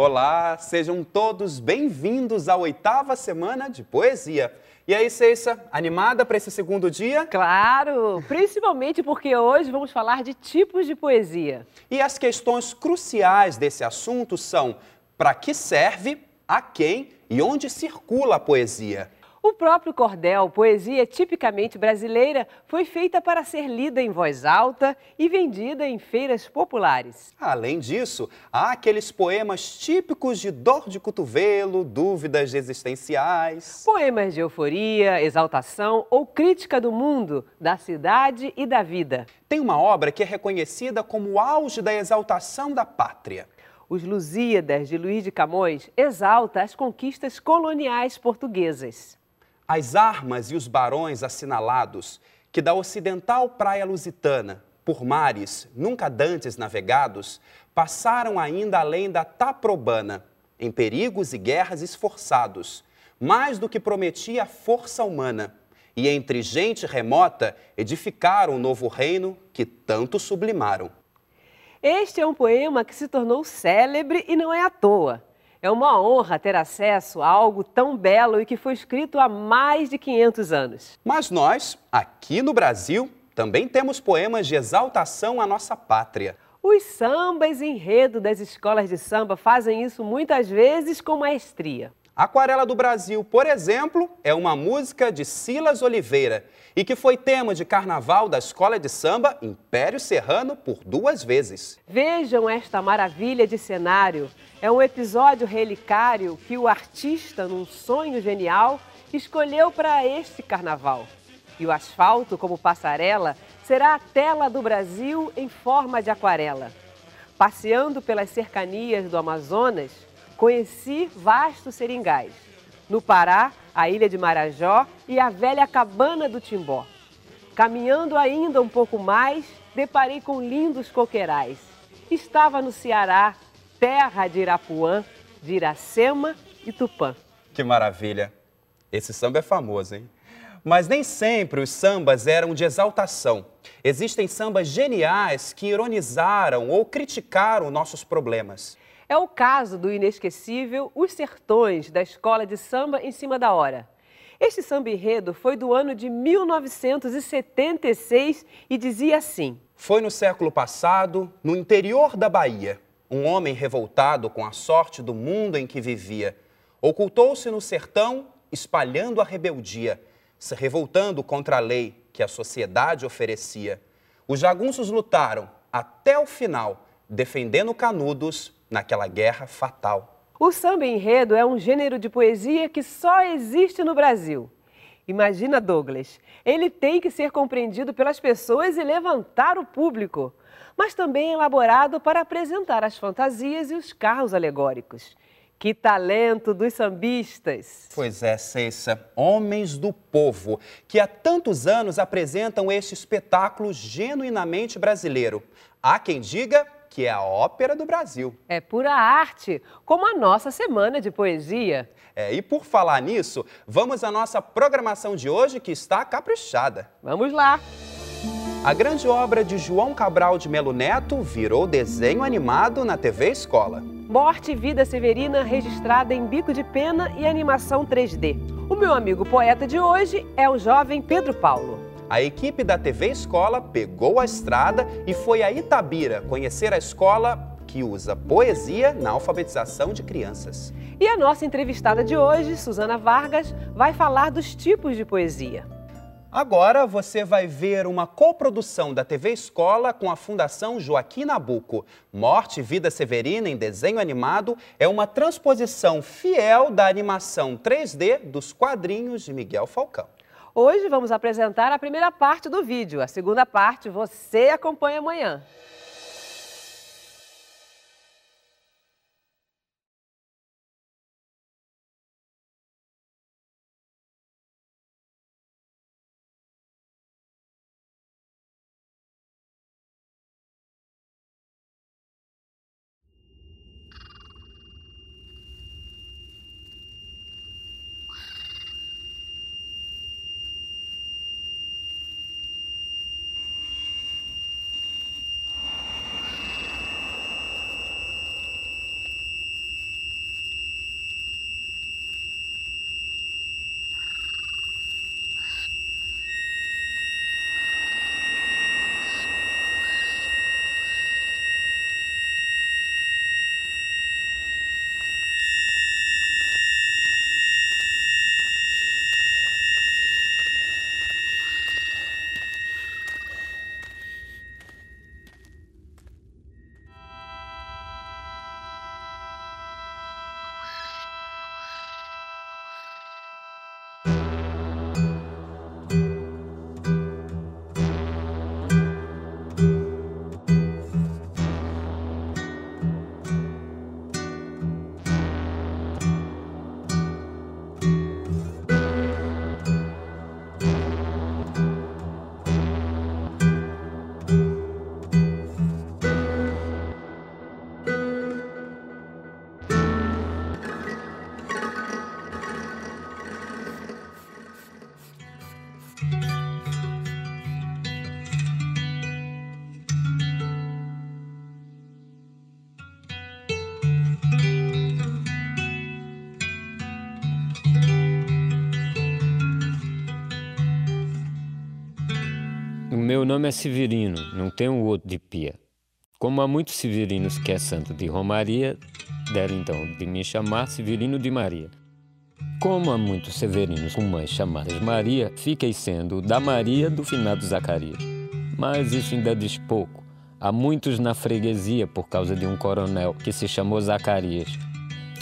Olá, sejam todos bem-vindos à 8ª semana de poesia. E aí, Ceissa, animada para esse segundo dia? Claro, principalmente porque hoje vamos falar de tipos de poesia. E as questões cruciais desse assunto são: para que serve, a quem e onde circula a poesia? O próprio cordel, poesia tipicamente brasileira, foi feita para ser lida em voz alta e vendida em feiras populares. Além disso, há aqueles poemas típicos de dor de cotovelo, dúvidas existenciais. Poemas de euforia, exaltação ou crítica do mundo, da cidade e da vida. Tem uma obra que é reconhecida como o auge da exaltação da pátria. Os Lusíadas, de Luís de Camões, exalta as conquistas coloniais portuguesas. As armas e os barões assinalados, que da ocidental praia lusitana, por mares nunca dantes navegados, passaram ainda além da Taprobana, em perigos e guerras esforçados, mais do que prometia a força humana, e entre gente remota edificaram o novo reino que tanto sublimaram. Este é um poema que se tornou célebre e não é à toa. É uma honra ter acesso a algo tão belo e que foi escrito há mais de 500 anos. Mas nós, aqui no Brasil, também temos poemas de exaltação à nossa pátria. Os sambas e enredo das escolas de samba fazem isso muitas vezes com maestria. Aquarela do Brasil, por exemplo, é uma música de Silas Oliveira e que foi tema de carnaval da escola de samba Império Serrano por 2 vezes. Vejam esta maravilha de cenário. É um episódio relicário que o artista, num sonho genial, escolheu para este carnaval. E o asfalto, como passarela, será a tela do Brasil em forma de aquarela. Passeando pelas cercanias do Amazonas, conheci vastos seringais. No Pará, a ilha de Marajó e a velha cabana do Timbó. Caminhando ainda um pouco mais, deparei com lindos coqueirais. Estava no Ceará, terra de Irapuã, de Iracema e Tupã. Que maravilha! Esse samba é famoso, hein? Mas nem sempre os sambas eram de exaltação. Existem sambas geniais que ironizaram ou criticaram nossos problemas. É o caso do inesquecível Os Sertões, da Escola de Samba em Cima da Hora. Este samba-enredo foi do ano de 1976 e dizia assim: Foi no século passado, no interior da Bahia, um homem revoltado com a sorte do mundo em que vivia. Ocultou-se no sertão, espalhando a rebeldia, se revoltando contra a lei que a sociedade oferecia. Os jagunços lutaram até o final, defendendo Canudos naquela guerra fatal. O samba-enredo é um gênero de poesia que só existe no Brasil. Imagina, Douglas, ele tem que ser compreendido pelas pessoas e levantar o público, mas também elaborado para apresentar as fantasias e os carros alegóricos. Que talento dos sambistas! Pois é, Ceissa, homens do povo, que há tantos anos apresentam este espetáculo genuinamente brasileiro. Há quem diga que é a ópera do Brasil. É pura arte, como a nossa semana de poesia. E por falar nisso, vamos à nossa programação de hoje, que está caprichada. Vamos lá! A grande obra de João Cabral de Melo Neto virou desenho animado na TV Escola. Morte e Vida Severina registrada em bico de pena e animação 3D. O meu amigo poeta de hoje é o jovem Pedro Paulo. A equipe da TV Escola pegou a estrada e foi a Itabira conhecer a escola que usa poesia na alfabetização de crianças. E a nossa entrevistada de hoje, Suzana Vargas, vai falar dos tipos de poesia. Agora você vai ver uma coprodução da TV Escola com a Fundação Joaquim Nabuco. Morte e Vida Severina em desenho animado é uma transposição fiel da animação 3D dos quadrinhos de Miguel Falcão. Hoje vamos apresentar a primeira parte do vídeo. A segunda parte você acompanha amanhã. meu nome é Severino, não tenho outro de pia. Como há muitos severinos que é santo de Romaria, deram então de me chamar Severino de Maria. Como há muitos severinos com mães chamadas Maria, fiquei sendo da Maria do finado Zacarias. Mas isso ainda diz pouco. Há muitos na freguesia por causa de um coronel que se chamou Zacarias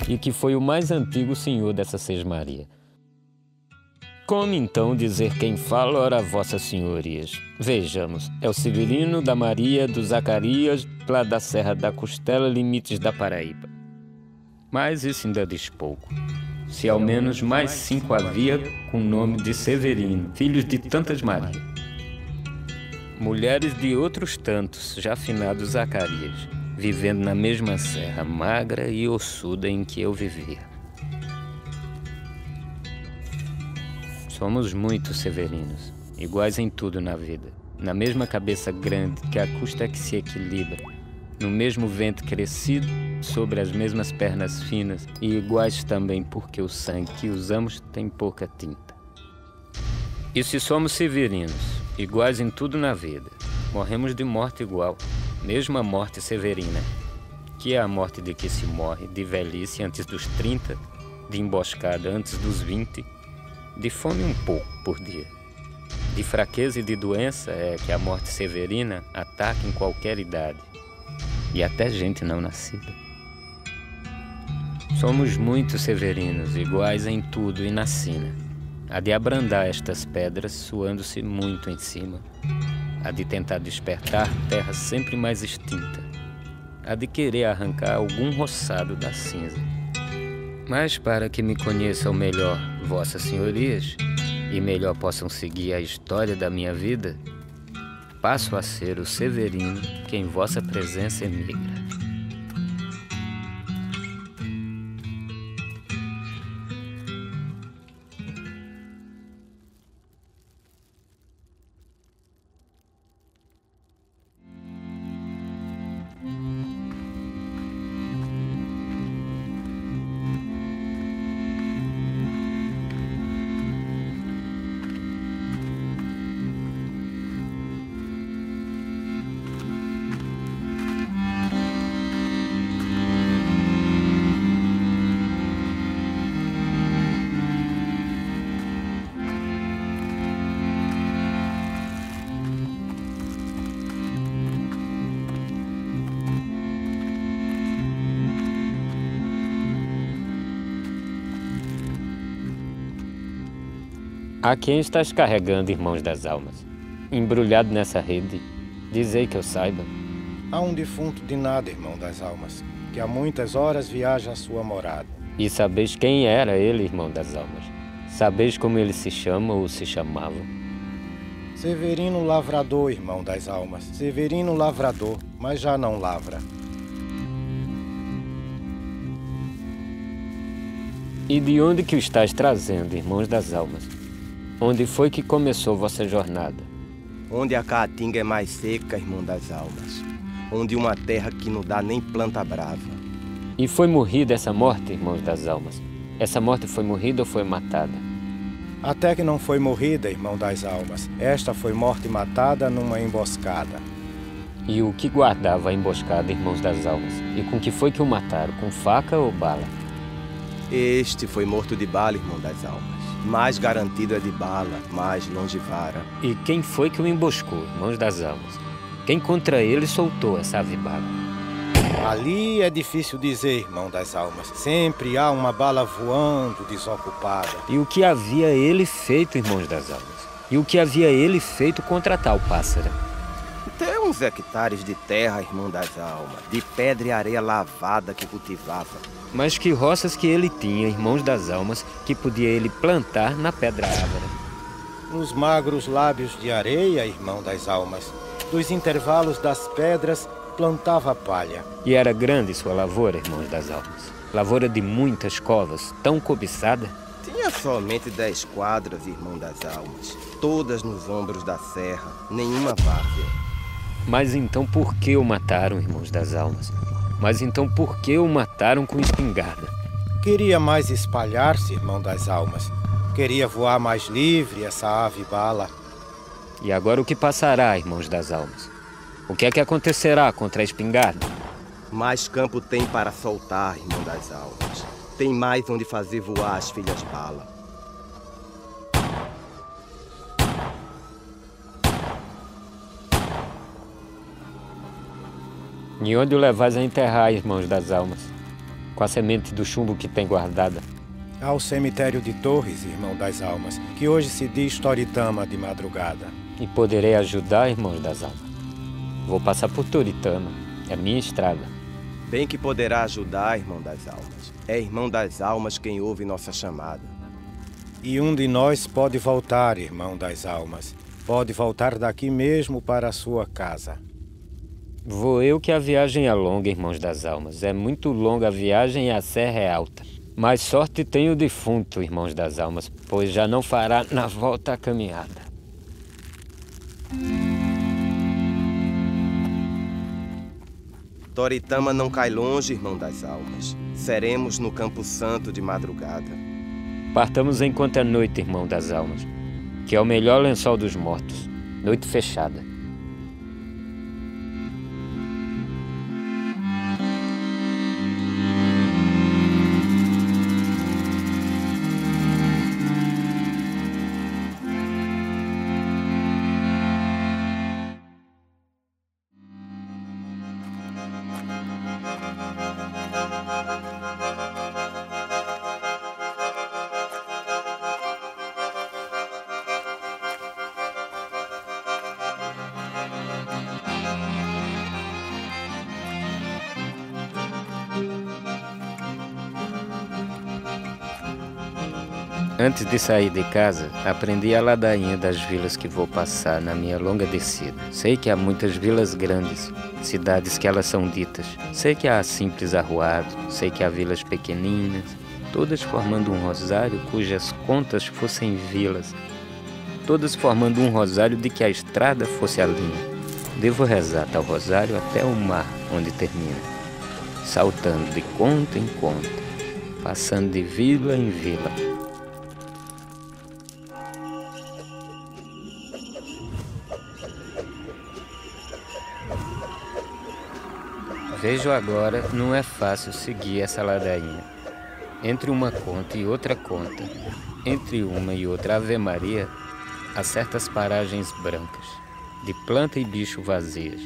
e que foi o mais antigo senhor dessa sesmaria. Como então dizer quem fala, ora vossas senhorias? Vejamos, é o Severino da Maria do Zacarias, lá da Serra da Costela, limites da Paraíba. Mas isso ainda diz pouco. Se ao menos mais 5 havia com o nome de Severino, filhos de tantas Marias. Mulheres de outros tantos, já finados Zacarias, vivendo na mesma serra magra e ossuda em que eu vivia. Somos muitos severinos, iguais em tudo na vida, na mesma cabeça grande que a custa que se equilibra, no mesmo ventre crescido, sobre as mesmas pernas finas e iguais também porque o sangue que usamos tem pouca tinta. E se somos severinos, iguais em tudo na vida, morremos de morte igual, mesmo a morte severina, que é a morte de que se morre de velhice antes dos 30, de emboscada antes dos 20, de fome um pouco por dia. De fraqueza e de doença é que a morte severina ataca em qualquer idade, e até gente não nascida. Somos muitos severinos, iguais em tudo e na sina. Há de abrandar estas pedras, suando-se muito em cima. Há de tentar despertar terra sempre mais extinta. Há de querer arrancar algum roçado da cinza. Mas para que me conheçam melhor vossas senhorias, e melhor possam seguir a história da minha vida, passo a ser o Severino que em vossa presença emigra. A quem estás carregando, irmãos das almas? Embrulhado nessa rede, dizei que eu saiba. Há um defunto de nada, irmão das almas, que há muitas horas viaja à sua morada. E sabeis quem era ele, irmão das almas? Sabeis como ele se chama ou se chamava? Severino Lavrador, irmão das almas. Severino Lavrador, mas já não lavra. E de onde que o estás trazendo, irmãos das almas? Onde foi que começou vossa jornada? Onde a caatinga é mais seca, irmão das almas. Onde uma terra que não dá nem planta brava. E foi morrida essa morte, irmãos das almas? Essa morte foi morrida ou foi matada? Até que não foi morrida, irmão das almas. Esta foi morte matada numa emboscada. E o que guardava a emboscada, irmãos das almas? E com que foi que o mataram? Com faca ou bala? Este foi morto de bala, irmão das almas. Mais garantido é de bala, mais longevara. E quem foi que o emboscou, irmãos das almas? Quem contra ele soltou essa ave bala? Ali é difícil dizer, irmão das almas. Sempre há uma bala voando desocupada. E o que havia ele feito, irmãos das almas? E o que havia ele feito contra tal pássaro? Tem uns hectares de terra, irmão das almas, de pedra e areia lavada que cultivava. Mas que roças que ele tinha, irmãos das almas, que podia ele plantar na pedra ávara? Nos magros lábios de areia, irmão das almas, dos intervalos das pedras, plantava palha. E era grande sua lavoura, irmãos das almas? Lavoura de muitas covas, tão cobiçada? Tinha somente 10 quadras, irmão das almas, todas nos ombros da serra, nenhuma várzea. Mas então por que o mataram, irmãos das almas? Mas então por que o mataram com espingarda? Queria mais espalhar-se, irmão das almas. Queria voar mais livre essa ave bala. E agora o que passará, irmãos das almas? O que é que acontecerá contra a espingarda? Mais campo tem para soltar, irmão das almas. Tem mais onde fazer voar as filhas bala. E onde o levais a enterrar, irmãos das almas? Com a semente do chumbo que tem guardada? Ao cemitério de Torres, irmão das almas, que hoje se diz Toritama de madrugada. E poderei ajudar, irmãos das almas? Vou passar por Toritama. É minha estrada. Bem que poderá ajudar, irmão das almas. É irmão das almas quem ouve nossa chamada. E um de nós pode voltar, irmão das almas. Pode voltar daqui mesmo para a sua casa. Vou eu que a viagem é longa, irmãos das almas. É muito longa a viagem e a serra é alta. Mais sorte tem o defunto, irmãos das almas, pois já não fará na volta a caminhada. Toritama não cai longe, irmão das almas. Seremos no Campo Santo de madrugada. Partamos enquanto é noite, irmão das almas, que é o melhor lençol dos mortos. Noite fechada. Antes de sair de casa, aprendi a ladainha das vilas que vou passar na minha longa descida. Sei que há muitas vilas grandes, cidades que elas são ditas. Sei que há simples arruados, sei que há vilas pequeninas, todas formando um rosário cujas contas fossem vilas. Todas formando um rosário de que a estrada fosse a linha. Devo rezar tal rosário até o mar, onde termina. Saltando de conta em conta, passando de vila em vila. Vejo agora, não é fácil seguir essa ladainha. Entre uma conta e outra conta, entre uma e outra Ave Maria, há certas paragens brancas, de planta e bicho vazias,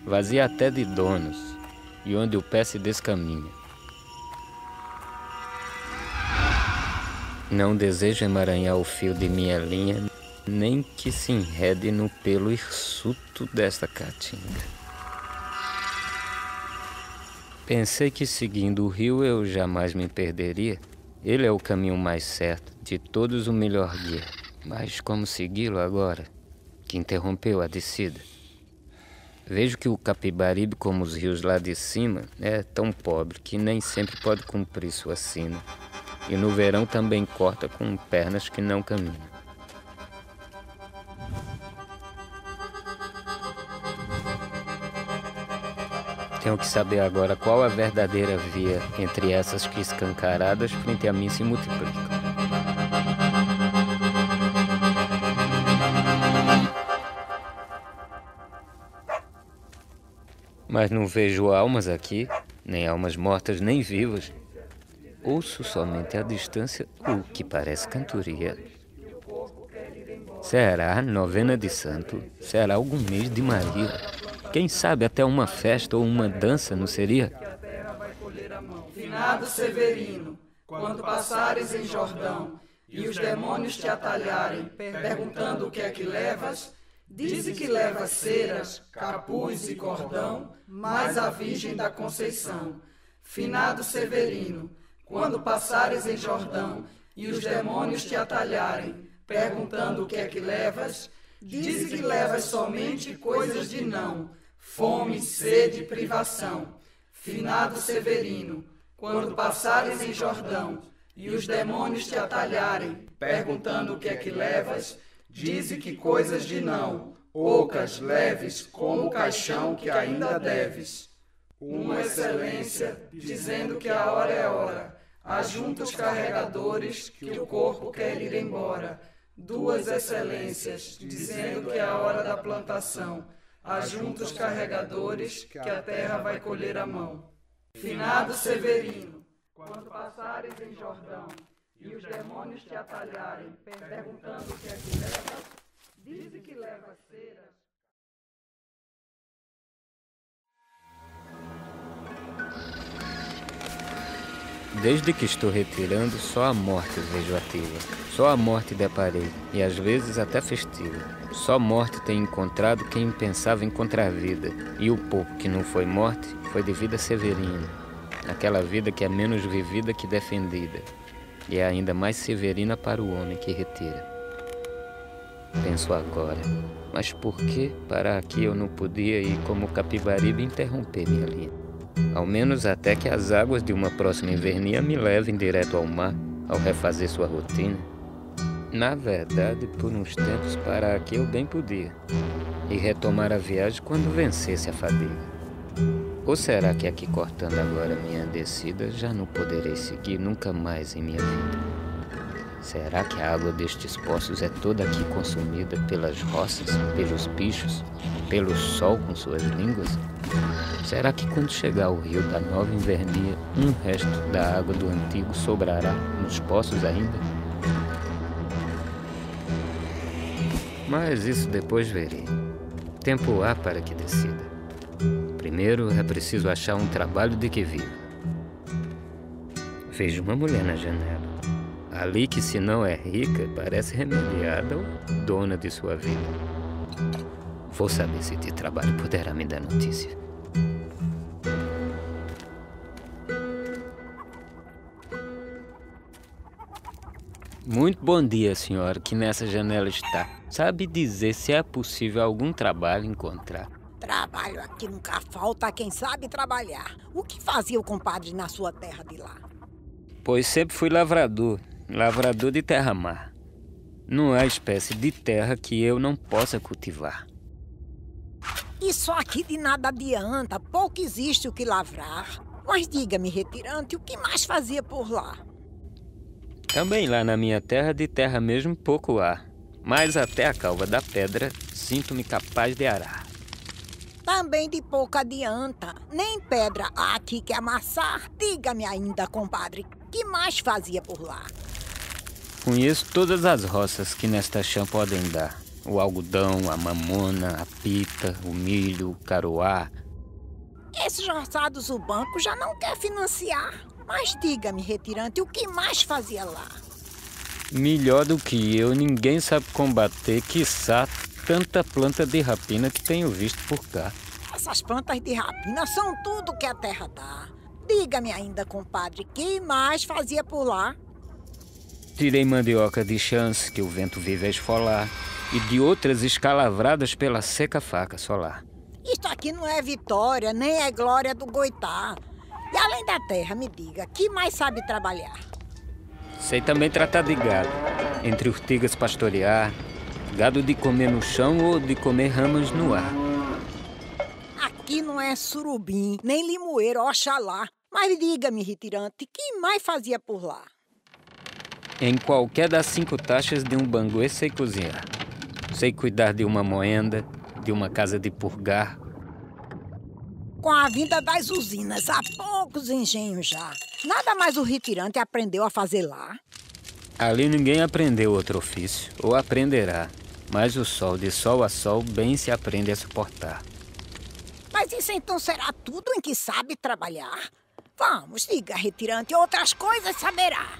vazia até de donos, e onde o pé se descaminha. Não desejo emaranhar o fio de minha linha, nem que se enrede no pelo hirsuto desta caatinga. Pensei que seguindo o rio eu jamais me perderia. Ele é o caminho mais certo, de todos o melhor guia. Mas como segui-lo agora, que interrompeu a descida? Vejo que o Capibaribe, como os rios lá de cima, é tão pobre que nem sempre pode cumprir sua sina. E no verão também corta com pernas que não caminham. Tenho que saber agora qual a verdadeira via entre essas que escancaradas frente a mim se multiplicam. Mas não vejo almas aqui, nem almas mortas, nem vivas. Ouço somente à distância o que parece cantoria. Será novena de santo? Será algum mês de Maria? Quem sabe até uma festa ou uma dança, não seria? Finado Severino, quando passares em Jordão e os demônios te atalharem, perguntando o que é que levas, dize que levas ceras, capuz e cordão, mais a Virgem da Conceição. Finado Severino, quando passares em Jordão e os demônios te atalharem, perguntando o que é que levas, dize que levas somente coisas de não, fome, sede e privação. Finado Severino, quando passares em Jordão e os demônios te atalharem, perguntando o que é que levas, dize que coisas de não, ocas, leves, como o caixão que ainda deves. Uma excelência, dizendo que a hora é hora, ajunta os carregadores que o corpo quer ir embora. duas excelências, dizendo que é a hora da plantação. Ajunta os carregadores, que a terra vai colher a mão. Finado Severino, quando passares em Jordão, e os demônios te atalharem, perguntando o que é que levas, dize que leva ceras. Desde que estou retirando, só a morte vejo ativa. Só a morte deparei, e às vezes até festiva. Só morte tem encontrado quem pensava encontrar vida. E o pouco que não foi morte, foi de vida severina. Aquela vida que é menos vivida que defendida. E é ainda mais severina para o homem que retira. Penso agora, mas por que para aqui eu não podia ir como Capibaribe interromper minha linha? Ao menos até que as águas de uma próxima invernia me levem direto ao mar, ao refazer sua rotina. Na verdade, por uns tempos para aqui eu bem podia, e retomar a viagem quando vencesse a fadiga. Ou será que aqui cortando agora minha descida, já não poderei seguir nunca mais em minha vida? Será que a água destes poços é toda aqui consumida pelas roças, pelos bichos, pelo sol com suas línguas? Será que quando chegar ao rio da nova invernia, um resto da água do antigo sobrará nos poços ainda? Mas isso depois verei. Tempo há para que decida. Primeiro é preciso achar um trabalho de que viva. Vejo uma mulher na janela. Ali que, se não é rica, parece remediada ou dona de sua vida. Vou saber se de trabalho poderá me dar notícia. Muito bom dia, senhora, que nessa janela está. Sabe dizer se é possível algum trabalho encontrar? Trabalho aqui nunca falta a quem sabe trabalhar. O que fazia o compadre na sua terra de lá? Pois sempre fui lavrador de terra-mar. Não há espécie de terra que eu não possa cultivar. Isso aqui de nada adianta, pouco existe o que lavrar. Mas diga-me, retirante, o que mais fazia por lá? Também lá na minha terra de terra mesmo pouco há. Mas até a calva da pedra sinto-me capaz de arar. Também de pouco adianta. Nem pedra há aqui que amassar. Diga-me ainda, compadre, o que mais fazia por lá? Conheço todas as roças que nesta chã podem dar. O algodão, a mamona, a pita, o milho, o caroá. Esses roçados o banco já não quer financiar. Mas diga-me, retirante, o que mais fazia lá? Melhor do que eu, ninguém sabe combater, quiçá, tanta planta de rapina que tenho visto por cá. Essas plantas de rapina são tudo que a terra dá. Diga-me ainda, compadre, que mais fazia por lá? Tirei mandioca de chance, que o vento vive a esfolar, e de outras escalavradas pela seca faca solar. Isto aqui não é Vitória, nem é Glória do Goitá. E além da terra, me diga, que mais sabe trabalhar? Sei também tratar de gado, entre urtigas pastorear, gado de comer no chão ou de comer ramas no ar. Aqui não é surubim, nem limoeiro, oxalá. Mas diga-me, retirante, que mais fazia por lá? Em qualquer das 5 taxas de um banguê sei cozinhar. Sei cuidar de uma moenda, de uma casa de purgar. Com a vinda das usinas, há poucos engenhos já. Nada mais o retirante aprendeu a fazer lá? Ali ninguém aprendeu outro ofício, ou aprenderá. Mas o sol, de sol a sol, bem se aprende a suportar. Mas isso então será tudo em que sabe trabalhar? Vamos, diga, retirante, outras coisas saberá.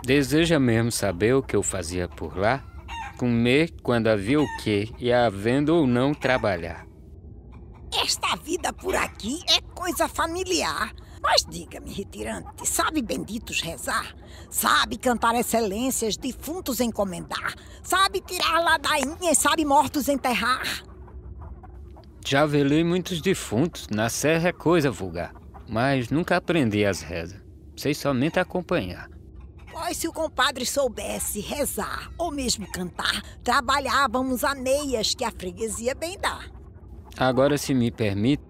Deseja mesmo saber o que eu fazia por lá? Comer quando havia o quê, e havendo ou não trabalhar. Esta vida por aqui é coisa familiar. Mas diga-me, retirante, sabe benditos rezar? Sabe cantar excelências, defuntos encomendar? Sabe tirar ladainha e sabe mortos enterrar? Já velei muitos defuntos, na serra é coisa vulgar. Mas nunca aprendi as rezas. Sei somente acompanhar. Pois se o compadre soubesse rezar ou mesmo cantar, trabalhávamos a meias que a freguesia bem dá. Agora, se me permite,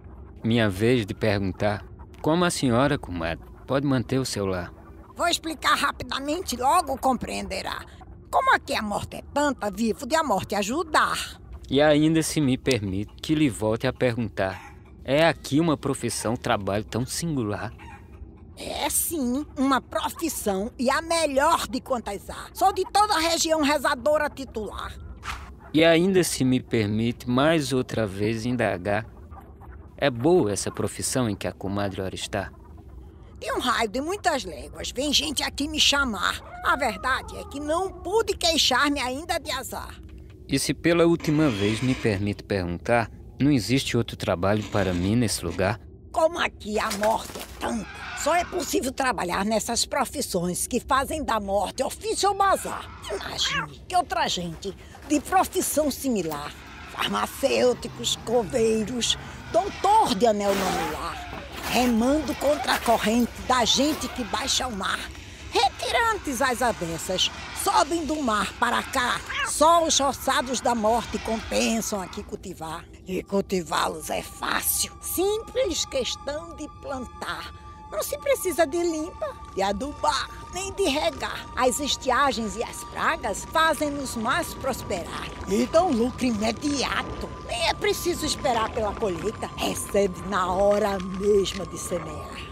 minha vez de perguntar, como a senhora, comadre, pode manter o seu lar? Vou explicar rapidamente, logo compreenderá. Como aqui a morte é tanta, vivo de a morte ajudar. E ainda, se me permite, que lhe volte a perguntar. É aqui uma profissão, trabalho tão singular? É sim, uma profissão e a melhor de quantas há. Sou de toda a região rezadora titular. E ainda, se me permite, mais outra vez indagar. É boa essa profissão em que a comadre ora está? De um raio de muitas léguas, vem gente aqui me chamar. A verdade é que não pude queixar-me ainda de azar. E se pela última vez me permite perguntar, não existe outro trabalho para mim nesse lugar? Como aqui a morte é tanta, só é possível trabalhar nessas profissões que fazem da morte ofício ou bazar. Imagine que outra gente de profissão similar, farmacêuticos, coveiros, doutor de anel no lar, remando contra a corrente da gente que baixa o mar. Retirantes às avessas, sobem do mar para cá. Só os roçados da morte compensam aqui cultivar. E cultivá-los é fácil. Simples questão de plantar. Não se precisa de limpa, de adubar, nem de regar. As estiagens e as pragas fazem-nos mais prosperar e dão lucro imediato. Nem é preciso esperar pela colheita. Recebe na hora mesma de semear.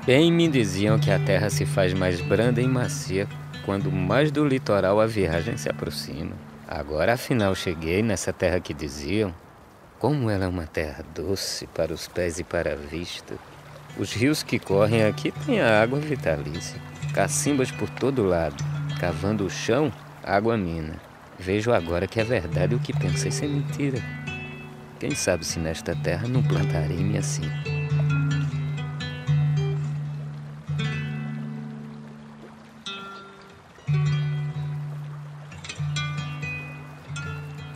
Bem me diziam que a terra se faz mais branda e macia quando mais do litoral a viagem se aproxima. Agora afinal cheguei nessa terra que diziam. Como ela é uma terra doce para os pés e para a vista. Os rios que correm aqui têm a água vitalícia. Cacimbas por todo lado, cavando o chão, água mina. Vejo agora que é verdade o que pensei ser mentira. Quem sabe se nesta terra não plantarei-me assim.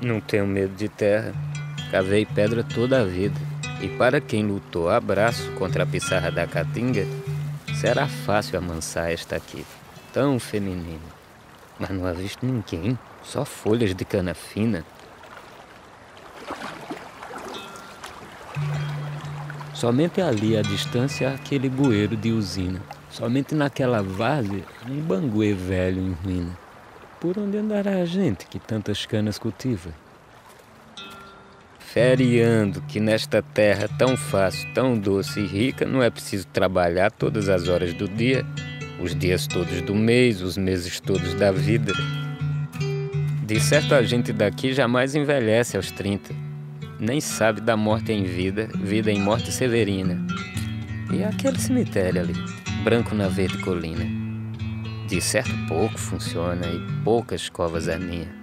Não tenho medo de terra. Cavei pedra toda a vida. E para quem lutou a braço contra a pissarra da caatinga, será fácil amansar esta aqui, tão feminina. Mas não há visto ninguém, só folhas de cana fina. Somente ali à distância há aquele bueiro de usina. Somente naquela várzea, um banguê velho em ruína. Por onde andará a gente que tantas canas cultiva? Feriando que nesta terra tão fácil, tão doce e rica, não é preciso trabalhar todas as horas do dia, os dias todos do mês, os meses todos da vida. De certo, a gente daqui jamais envelhece aos 30, nem sabe da morte em vida, vida em morte severina. E aquele cemitério ali, branco na verde colina. De certo pouco funciona e poucas covas a minha.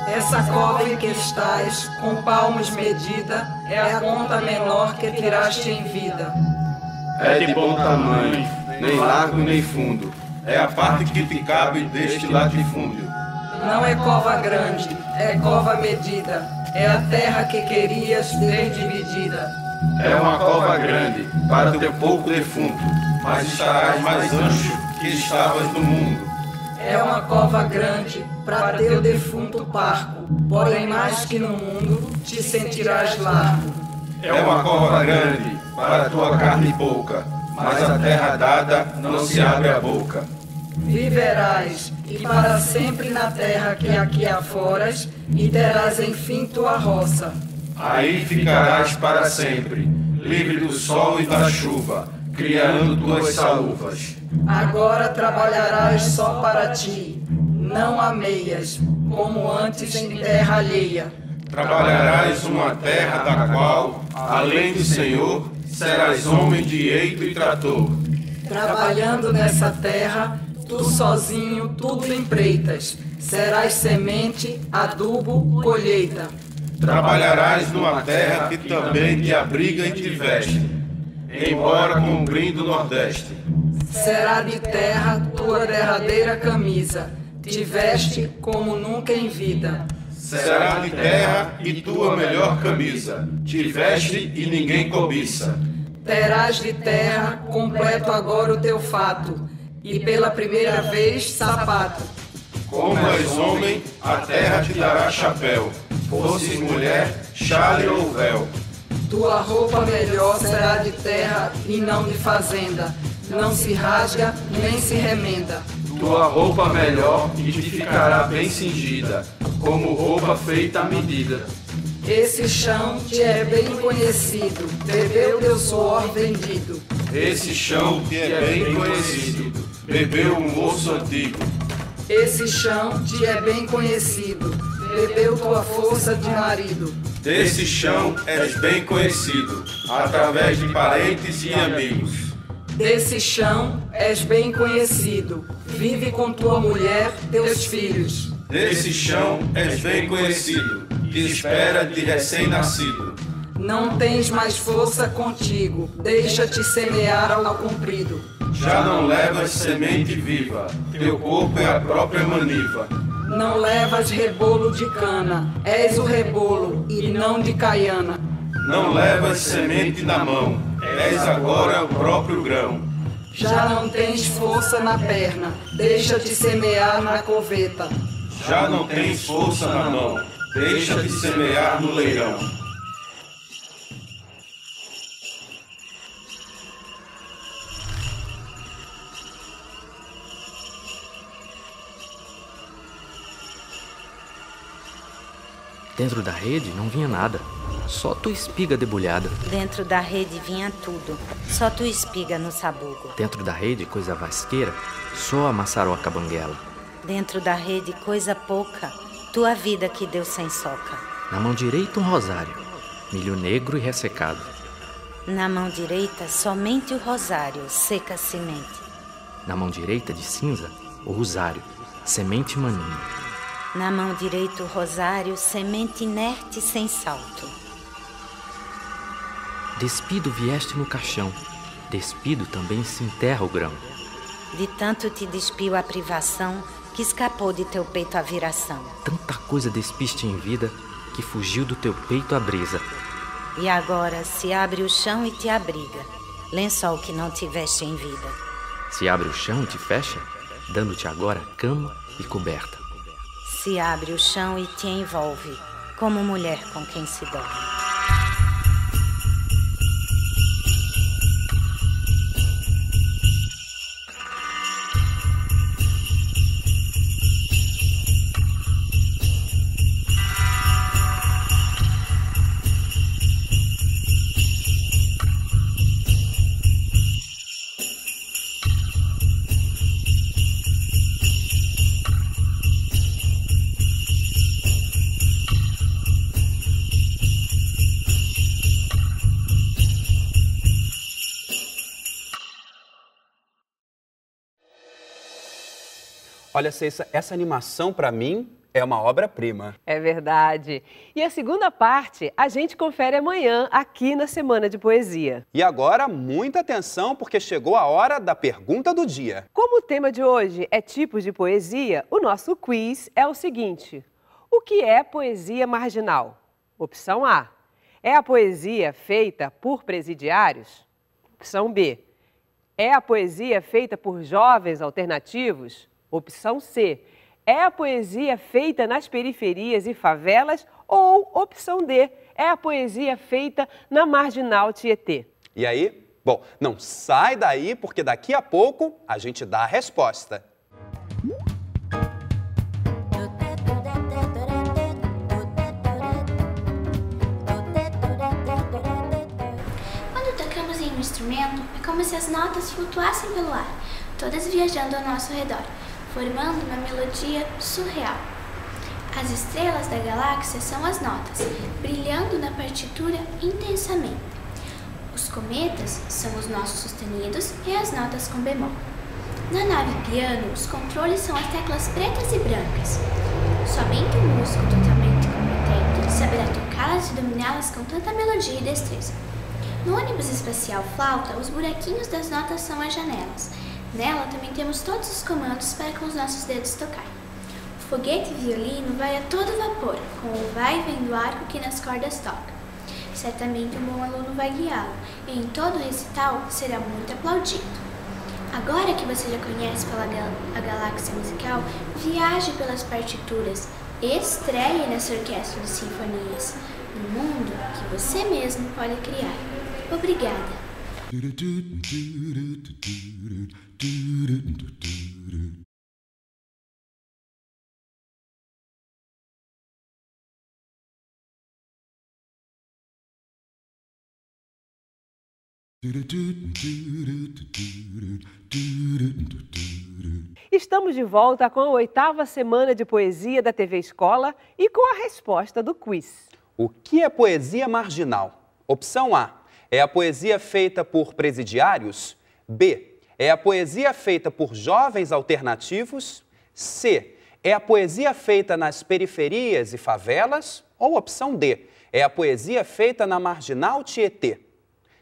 Essa cova em que estás, com palmos medida, é a conta menor que tiraste em vida. É de bom tamanho, nem largo nem fundo, é a parte que te cabe deste latifúndio. Não é cova grande, é cova medida, é a terra que querias ter dividida. É uma cova grande, para teu pouco defunto, mas estarás mais ancho que estavas no mundo. É uma cova grande, para teu defunto parco, porém mais que no mundo te sentirás largo. É uma cova grande, para tua carne pouca, mas a terra dada não se abre a boca. Viverás, e para sempre na terra que aqui aforas, e terás enfim tua roça. Aí ficarás para sempre, livre do sol e da chuva, criando tuas saúvas. Agora trabalharás só para ti, não ameias, como antes em terra alheia. Trabalharás uma terra da qual, além do Senhor, serás homem de eito e trator. Trabalhando nessa terra, tu sozinho tudo empreitas, serás semente, adubo, colheita. Trabalharás numa terra que também te abriga e te veste, embora cumprindo o Nordeste. Será de terra tua derradeira camisa, te veste como nunca em vida. Será de terra e tua melhor camisa, te veste e ninguém cobiça. Terás de terra completo agora o teu fato, e pela primeira vez sapato. Como és homem, a terra te dará chapéu, fosses mulher, chale ou véu. Tua roupa melhor será de terra e não de fazenda, não se rasga nem se remenda. Tua roupa melhor e te ficará bem cingida, como roupa feita à medida. Esse chão te é bem conhecido, bebeu teu suor vendido. Esse chão te é bem conhecido, bebeu um moço antigo. Esse chão te é bem conhecido, bebeu tua força de marido. Desse chão és bem conhecido, através de parentes e amigos. Desse chão és bem conhecido, vive com tua mulher, teus filhos. Desse chão és bem conhecido, te espera de recém-nascido. Não tens mais força contigo, deixa-te semear ao comprido. Já não levas semente viva, teu corpo é a própria maniva. Não levas rebolo de cana, és o rebolo e não de caiana. Não levas semente na mão, és agora o próprio grão. Já não tens força na perna, deixa-te semear na coveta. Já não tens força na mão, deixa-te semear no leirão. Dentro da rede não vinha nada, só tua espiga debulhada. Dentro da rede vinha tudo, só tua espiga no sabugo. Dentro da rede, coisa vasqueira, só a maçaroca banguela. Dentro da rede, coisa pouca, tua vida que deu sem soca. Na mão direita um rosário, milho negro e ressecado. Na mão direita, somente o rosário, seca semente. Na mão direita de cinza, o rosário, semente maninha. Na mão direita o rosário, semente inerte sem salto. Despido vieste no caixão, despido também se enterra o grão. De tanto te despiu a privação, que escapou de teu peito a viração. Tanta coisa despiste em vida, que fugiu do teu peito a brisa. E agora se abre o chão e te abriga, lençol que não tiveste em vida. Se abre o chão e te fecha, dando-te agora cama e coberta. Se abre o chão e te envolve, como mulher com quem se dorme. Olha, Ceissa, essa animação, para mim, É uma obra-prima. É verdade. E a segunda parte a gente confere amanhã aqui na Semana de Poesia. E agora, muita atenção, porque chegou a hora da pergunta do dia. Como o tema de hoje é tipos de poesia, o nosso quiz é o seguinte: o que é poesia marginal? Opção A. É a poesia feita por presidiários? Opção B. É a poesia feita por jovens alternativos? Opção C. É a poesia feita nas periferias e favelas? Ou, opção D, é a poesia feita na Marginal Tietê? E aí? Bom, não sai daí, porque daqui a pouco a gente dá a resposta. Quando tocamos em um instrumento, é como se as notas flutuassem pelo ar, todas viajando ao nosso redor, formando uma melodia surreal. As estrelas da galáxia são as notas, brilhando na partitura intensamente. Os cometas são os nossos sustenidos e as notas com bemol. Na nave piano, os controles são as teclas pretas e brancas. Somente um músico totalmente competente saberá tocá-las e dominá-las com tanta melodia e destreza. No ônibus espacial flauta, os buraquinhos das notas são as janelas. Nela também temos todos os comandos para com os nossos dedos tocar. O foguete violino vai a todo vapor, com o vai e vem do arco que nas cordas toca. Certamente um bom aluno vai guiá-lo, e em todo recital será muito aplaudido. Agora que você já conhece a galáxia musical, viaje pelas partituras, estreie nessa orquestra de sinfonias, no mundo que você mesmo pode criar. Obrigada! Estamos de volta com a 8ª Semana de Poesia da TV Escola e com a resposta do quiz. O que é poesia marginal? Opção A. É a poesia feita por presidiários? B. É a poesia feita por jovens alternativos? C. É a poesia feita nas periferias e favelas? Ou opção D. É a poesia feita na Marginal Tietê?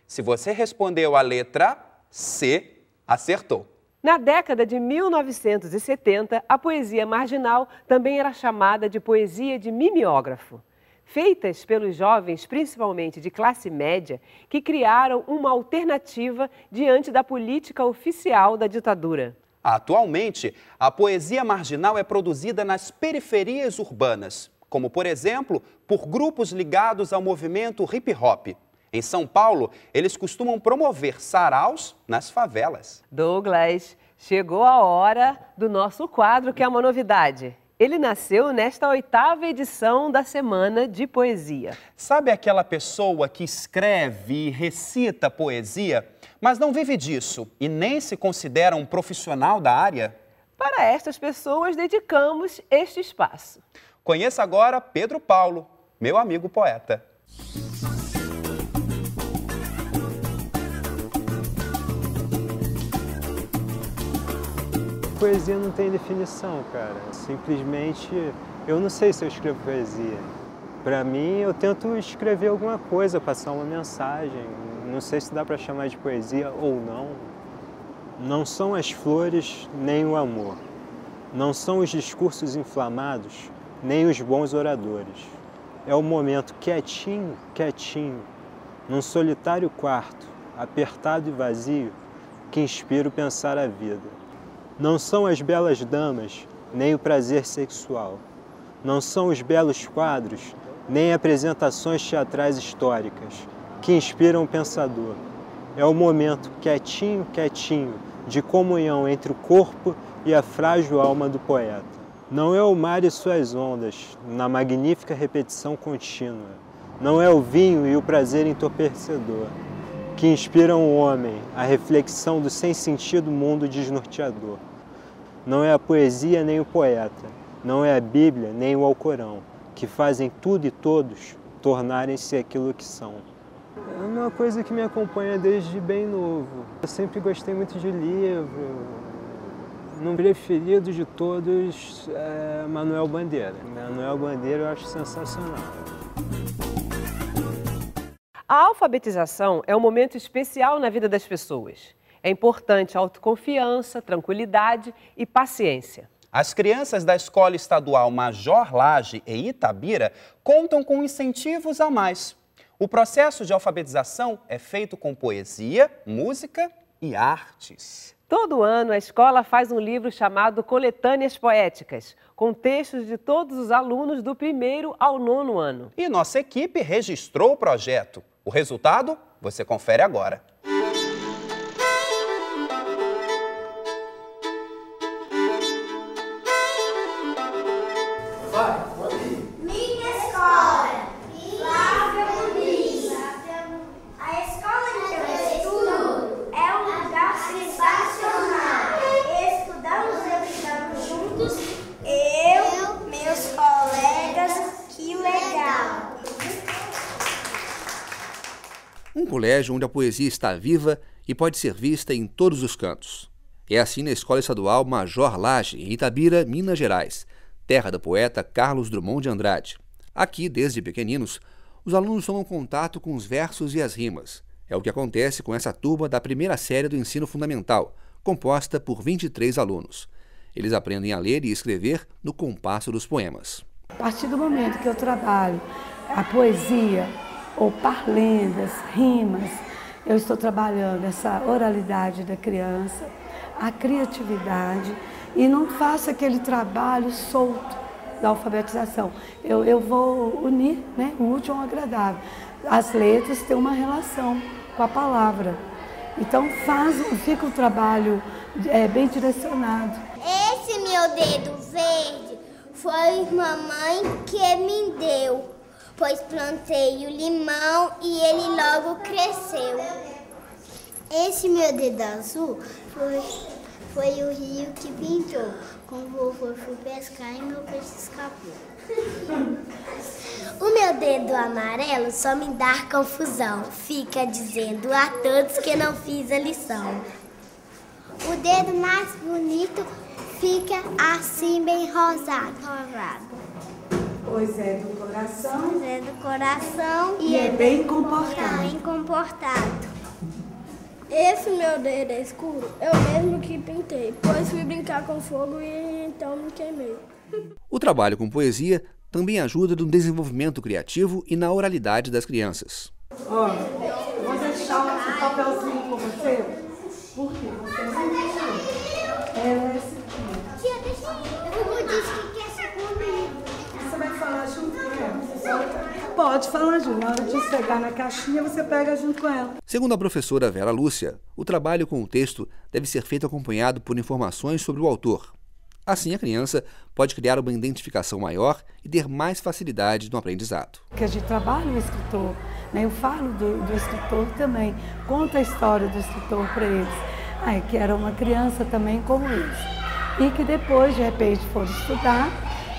Se você respondeu a letra C, acertou. Na década de 1970, a poesia marginal também era chamada de poesia de mimeógrafo. Feitas pelos jovens, principalmente de classe média, que criaram uma alternativa diante da política oficial da ditadura. Atualmente, a poesia marginal é produzida nas periferias urbanas, como, por exemplo, por grupos ligados ao movimento hip-hop. Em São Paulo, eles costumam promover saraus nas favelas. Douglas, chegou a hora do nosso quadro, que é uma novidade. Ele nasceu nesta 8ª edição da Semana de Poesia. Sabe aquela pessoa que escreve e recita poesia, mas não vive disso e nem se considera um profissional da área? Para estas pessoas, dedicamos este espaço. Conheça agora Pedro Paulo, meu amigo poeta. Poesia não tem definição, cara. Simplesmente, eu não sei se eu escrevo poesia. Para mim, eu tento escrever alguma coisa, passar uma mensagem. Não sei se dá para chamar de poesia ou não. Não são as flores nem o amor. Não são os discursos inflamados, nem os bons oradores. É o momento quietinho, quietinho, num solitário quarto, apertado e vazio, que inspira o pensar a vida. Não são as belas damas, nem o prazer sexual. Não são os belos quadros, nem apresentações teatrais históricas, que inspiram o pensador. É o momento quietinho, quietinho, de comunhão entre o corpo e a frágil alma do poeta. Não é o mar e suas ondas, na magnífica repetição contínua. Não é o vinho e o prazer entorpecedor, que inspiram o homem à reflexão do sem-sentido mundo desnorteador. Não é a poesia nem o poeta, não é a Bíblia nem o Alcorão, que fazem tudo e todos tornarem-se aquilo que são. É uma coisa que me acompanha desde bem novo. Eu sempre gostei muito de livro, No preferido de todos é Manuel Bandeira. Manuel Bandeira eu acho sensacional. A alfabetização é um momento especial na vida das pessoas. É importante autoconfiança, tranquilidade e paciência. As crianças da Escola Estadual Major Lage e Itabira contam com incentivos a mais. O processo de alfabetização é feito com poesia, música e artes. Todo ano, a escola faz um livro chamado Coletâneas Poéticas, com textos de todos os alunos do 1º ao 9º ano. E nossa equipe registrou o projeto. O resultado você confere agora. Minha escola, Flávia Muniz. A escola em que eu estudo é um lugar sensacional. Estudamos e brincamos juntos, eu, meus colegas, que legal. Um colégio onde a poesia está viva e pode ser vista em todos os cantos. É assim na Escola Estadual Major Lage, em Itabira, Minas Gerais, terra do poeta Carlos Drummond de Andrade. Aqui, desde pequeninos, os alunos tomam contato com os versos e as rimas. É o que acontece com essa turma da 1ª série do ensino fundamental, composta por 23 alunos. Eles aprendem a ler e escrever no compasso dos poemas. A partir do momento que eu trabalho a poesia, ou parlendas, rimas, eu estou trabalhando essa oralidade da criança, a criatividade, e não faço aquele trabalho solto da alfabetização. Eu vou unir, né, o útil ao agradável. As letras têm uma relação com a palavra. Então fica um trabalho bem direcionado. Esse meu dedo verde foi mamãe que me deu, pois plantei o limão e ele logo cresceu. Esse meu dedo azul foi o rio que pintou. Com o vovô fui pescar e meu peixe escapou. O meu dedo amarelo só me dá confusão. Fica dizendo a todos que não fiz a lição. O dedo mais bonito fica assim bem rosado. Pois é do coração. Pois é do coração. E é bem comportado. Bem comportado. Esse meu dedo é escuro, eu mesmo que pintei, pois fui brincar com fogo e então me queimei. O trabalho com poesia também ajuda no desenvolvimento criativo e na oralidade das crianças. Ó, vou deixar um papelzinho com você, porque você não deixou. É esse aqui. Tia, deixa eu. O disse que quer ser comigo. Você vai falar junto com ela? Pode falar junto. Na hora de pegar na caixinha, você pega junto com ela. Segundo a professora Vera Lúcia, o trabalho com o texto deve ser feito acompanhado por informações sobre o autor. Assim, a criança pode criar uma identificação maior e ter mais facilidade no aprendizado. Que a gente trabalha o escritor, né? Eu falo do escritor também, conto a história do escritor para eles. Que era uma criança também como eles. E que depois, de repente, foram estudar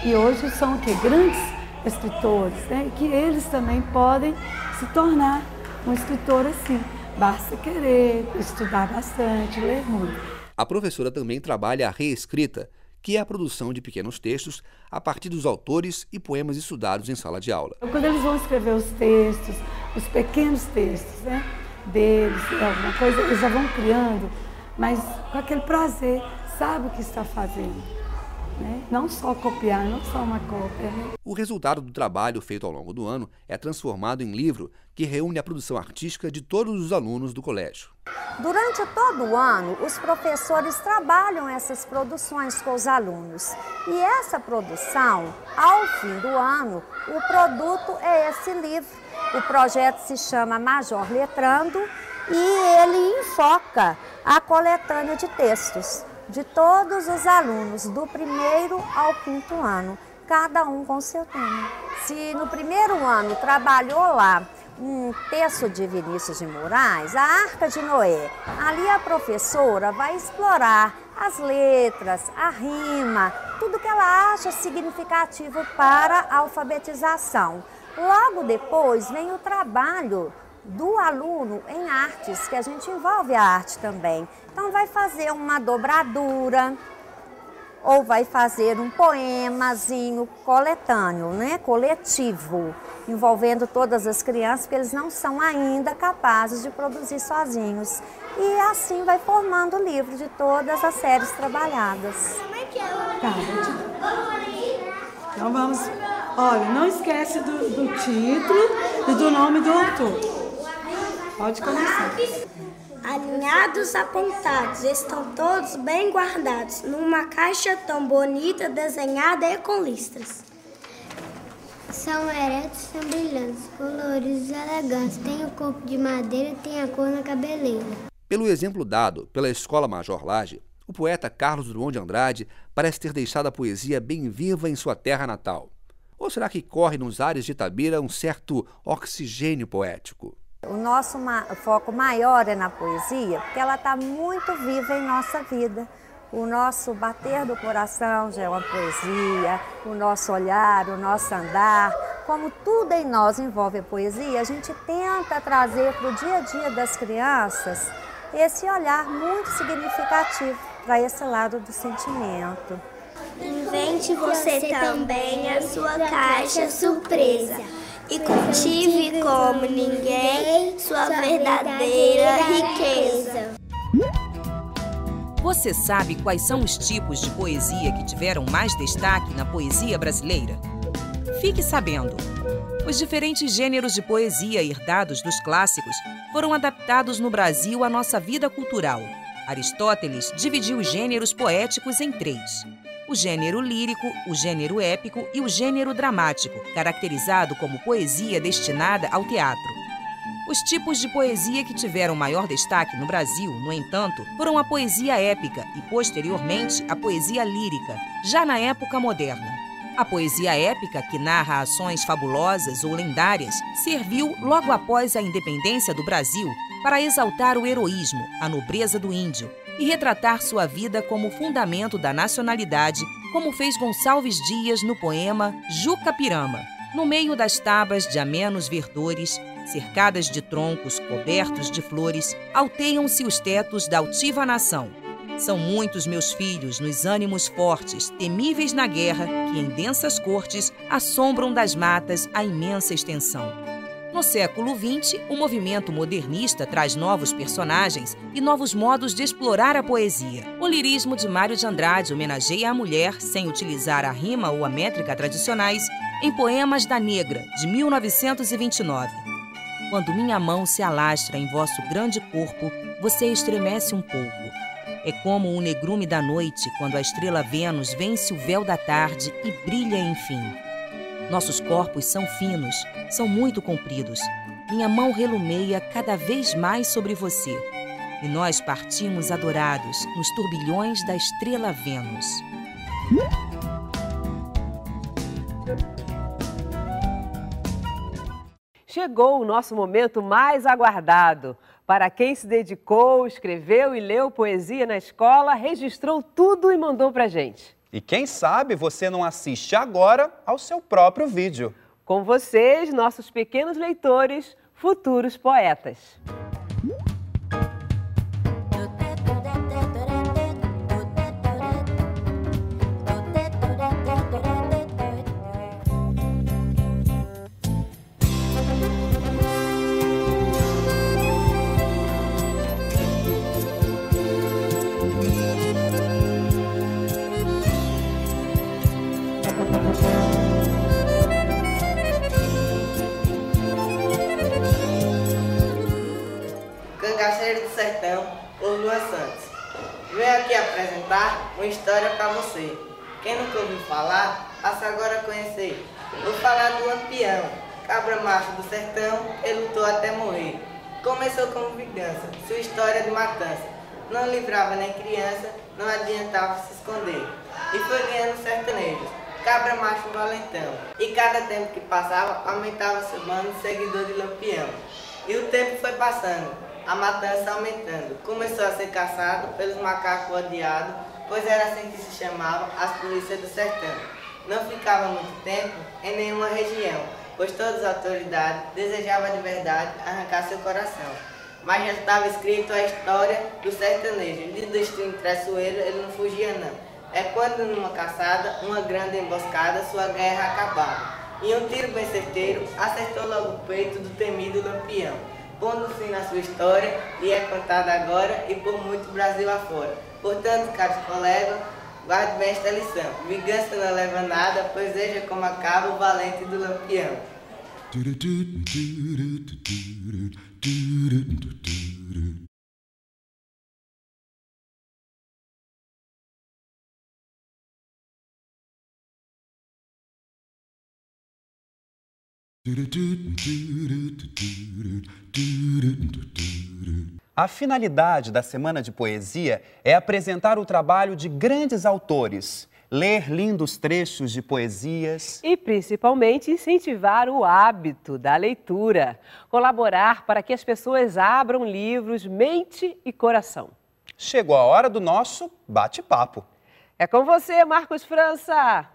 e hoje são o quê? Grandes escritores, né? Que eles também podem se tornar um escritor assim. Basta querer, estudar bastante, ler muito. A professora também trabalha a reescrita, que é a produção de pequenos textos a partir dos autores e poemas estudados em sala de aula. Quando eles vão escrever os textos, os pequenos textos, né, deles, alguma coisa, eles já vão criando, mas com aquele prazer, sabe o que está fazendo. Né? Não só copiar, não só uma cópia. Né? O resultado do trabalho feito ao longo do ano é transformado em livro que reúne a produção artística de todos os alunos do colégio. Durante todo o ano, os professores trabalham essas produções com os alunos. E essa produção, ao fim do ano, o produto é esse livro. O projeto se chama Major Letrando e ele enfoca a coletânea de textos de todos os alunos, do 1º ao 5º ano, cada um com seu tema. Se no 1º ano trabalhou lá um texto de Vinícius de Moraes, a Arca de Noé, ali a professora vai explorar as letras, a rima, tudo que ela acha significativo para a alfabetização. Logo depois vem o trabalho do aluno em artes, que a gente envolve a arte também. Então vai fazer uma dobradura, ou vai fazer um poemazinho coletâneo, né? Coletivo, envolvendo todas as crianças, porque eles não são ainda capazes de produzir sozinhos. E assim vai formando o livro de todas as séries trabalhadas. Tá, então vamos... Olha, não esquece do título e do nome do autor. Pode começar. Alinhados apontados, estão todos bem guardados, numa caixa tão bonita, desenhada e com listras. São eretos, são brilhantes, coloridos, elegantes, tem o corpo de madeira e tem a cor na cabeleira. Pelo exemplo dado pela Escola Major Lage, o poeta Carlos Drummond de Andrade parece ter deixado a poesia bem viva em sua terra natal. Ou será que corre nos ares de Itabira um certo oxigênio poético? O nosso foco maior é na poesia, porque ela está muito viva em nossa vida. O nosso bater do coração já é uma poesia, o nosso olhar, o nosso andar. Como tudo em nós envolve a poesia, a gente tenta trazer para o dia a dia das crianças esse olhar muito significativo para esse lado do sentimento. Invente você também a sua caixa surpresa e cultive como ninguém sua verdadeira riqueza. Você sabe quais são os tipos de poesia que tiveram mais destaque na poesia brasileira? Fique sabendo! Os diferentes gêneros de poesia herdados dos clássicos foram adaptados no Brasil à nossa vida cultural. Aristóteles dividiu os gêneros poéticos em 3. O gênero lírico, o gênero épico e o gênero dramático, caracterizado como poesia destinada ao teatro. Os tipos de poesia que tiveram maior destaque no Brasil, no entanto, foram a poesia épica e, posteriormente, a poesia lírica, já na época moderna. A poesia épica, que narra ações fabulosas ou lendárias, serviu, logo após a independência do Brasil, para exaltar o heroísmo, a nobreza do índio, e retratar sua vida como fundamento da nacionalidade, como fez Gonçalves Dias no poema Juca-Pirama. No meio das tabas de amenos verdores, cercadas de troncos cobertos de flores, alteiam-se os tetos da altiva nação. São muitos meus filhos nos ânimos fortes, temíveis na guerra, que em densas cortes assombram das matas a imensa extensão. No século XX, o movimento modernista traz novos personagens e novos modos de explorar a poesia. O lirismo de Mário de Andrade homenageia a mulher, sem utilizar a rima ou a métrica tradicionais, em Poemas da Negra, de 1929. Quando minha mão se alastra em vosso grande corpo, você estremece um pouco. É como o negrume da noite, quando a estrela Vênus vence o véu da tarde e brilha enfim. Nossos corpos são finos, são muito compridos. Minha mão relumeia cada vez mais sobre você. E nós partimos adorados nos turbilhões da estrela Vênus. Chegou o nosso momento mais aguardado. Para quem se dedicou, escreveu e leu poesia na escola, registrou tudo e mandou pra gente. E quem sabe você não assiste agora ao seu próprio vídeo. Com vocês, nossos pequenos leitores, futuros poetas. Cangaceiro do Sertão, por Luan Santos. Venho aqui apresentar uma história para você. Quem nunca ouviu falar, passa agora a conhecer. Vou falar do Lampião, cabra macho do sertão, ele lutou até morrer. Começou como vingança, sua história de matança. Não livrava nem criança, não adiantava se esconder. E foi ganhando sertanejos, cabra macho valentão. E cada tempo que passava, aumentava seu bando de seguidor de Lampião. E o tempo foi passando, a matança aumentando. Começou a ser caçado pelos macacos odiados, pois era assim que se chamava as polícias do sertão. Não ficava muito tempo em nenhuma região, pois todas as autoridades desejavam de verdade arrancar seu coração. Mas já estava escrito a história do sertanejo, de destino traiçoeiro ele não fugia não. É quando numa caçada, uma grande emboscada, sua guerra acabava. E um tiro bem certeiro acertou logo o peito do temido Lampião. Pondo fim na sua história, e é contada agora e por muito Brasil afora. Portanto, caros colegas, guarde bem esta lição. Vingança não leva nada, pois veja como acaba o valente do Lampião. A finalidade da Semana de Poesia é apresentar o trabalho de grandes autores, ler lindos trechos de poesias e, principalmente, incentivar o hábito da leitura, colaborar para que as pessoas abram livros, mente e coração. Chegou a hora do nosso bate-papo. É com você, Marcos França!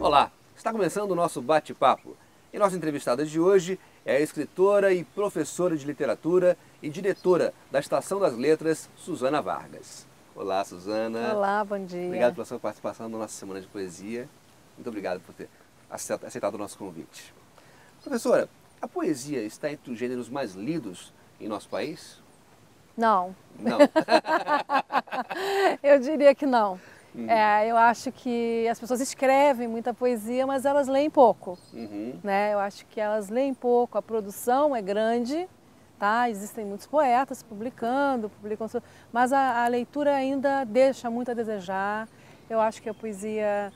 Olá, está começando o nosso bate-papo. E nossa entrevistada de hoje é a escritora e professora de literatura e diretora da Estação das Letras, Suzana Vargas. Olá, Suzana. Olá, bom dia. Obrigado pela sua participação na nossa Semana de Poesia. Muito obrigado por ter aceitado o nosso convite. Professora, a poesia está entre os gêneros mais lidos em nosso país? Não. Não? Eu diria que não. Eu acho que as pessoas escrevem muita poesia, mas elas leem pouco. Né? Eu acho que elas leem pouco, a produção é grande, tá? Existem muitos poetas publicam, mas a leitura ainda deixa muito a desejar. Eu acho que a poesia,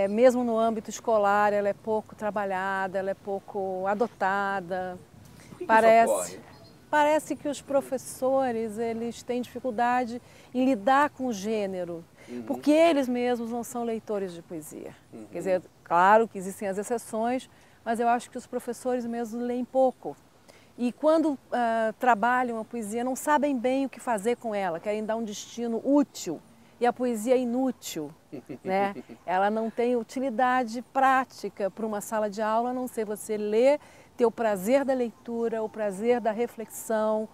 mesmo no âmbito escolar, ela é pouco trabalhada, ela é pouco adotada. O que isso ocorre? Parece que os professores eles têm dificuldade em lidar com o gênero. Porque eles mesmos não são leitores de poesia. Quer dizer, claro que existem as exceções, mas eu acho que os professores mesmos leem pouco. E quando trabalham a poesia, não sabem bem o que fazer com ela, querem dar um destino útil. E a poesia é inútil, né? Ela não tem utilidade prática para uma sala de aula, a não ser você ler, ter o prazer da leitura, o prazer da reflexão,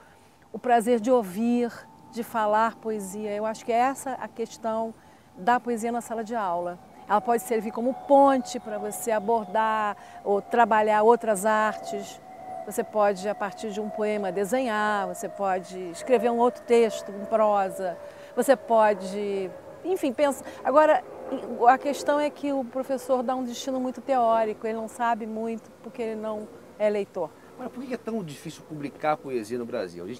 o prazer de ouvir, de falar poesia. Eu acho que é essa a questão da poesia na sala de aula. Ela pode servir como ponte para você abordar ou trabalhar outras artes. Você pode, a partir de um poema, desenhar, você pode escrever um outro texto em prosa, você pode, enfim, pensar. Agora, a questão é que o professor dá um destino muito teórico, ele não sabe muito porque ele não é leitor. Agora, por que é tão difícil publicar poesia no Brasil? A gente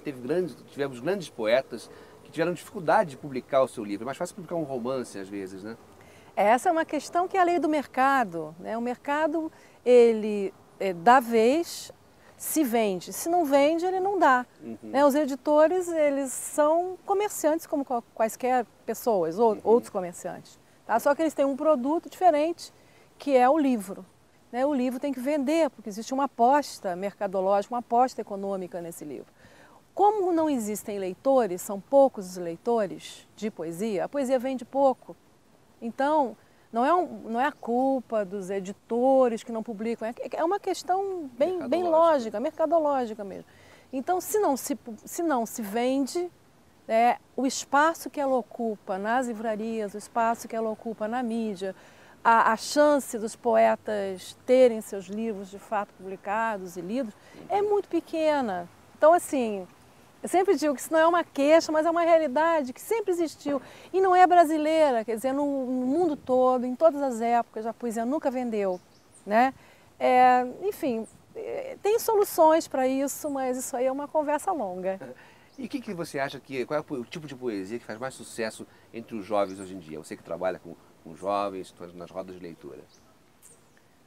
tivemos grandes poetas que tiveram dificuldade de publicar o seu livro. É mais fácil publicar um romance, às vezes, né? Essa é uma questão que é a lei do mercado, né? O mercado, ele dá vez, se vende. Se não vende, ele não dá. Né? Os editores, eles são comerciantes como quaisquer pessoas, ou outros comerciantes. Tá? Só que eles têm um produto diferente, que é o livro. O livro tem que vender, porque existe uma aposta mercadológica, uma aposta econômica nesse livro. Como não existem leitores, são poucos os leitores de poesia, a poesia vende pouco. Então, não é a culpa dos editores que não publicam, é uma questão bem lógica, mercadológica mesmo. Então, se não se vende, o espaço que ela ocupa nas livrarias, o espaço que ela ocupa na mídia, a chance dos poetas terem seus livros de fato publicados e lidos é muito pequena. Então, assim, eu sempre digo que isso não é uma queixa, mas é uma realidade que sempre existiu. E não é brasileira, quer dizer, no mundo todo, em todas as épocas, a poesia nunca vendeu, né? Enfim, tem soluções para isso, mas isso aí é uma conversa longa. E o que você acha qual é o tipo de poesia que faz mais sucesso entre os jovens hoje em dia? Você que trabalha com jovens, nas rodas de leitura.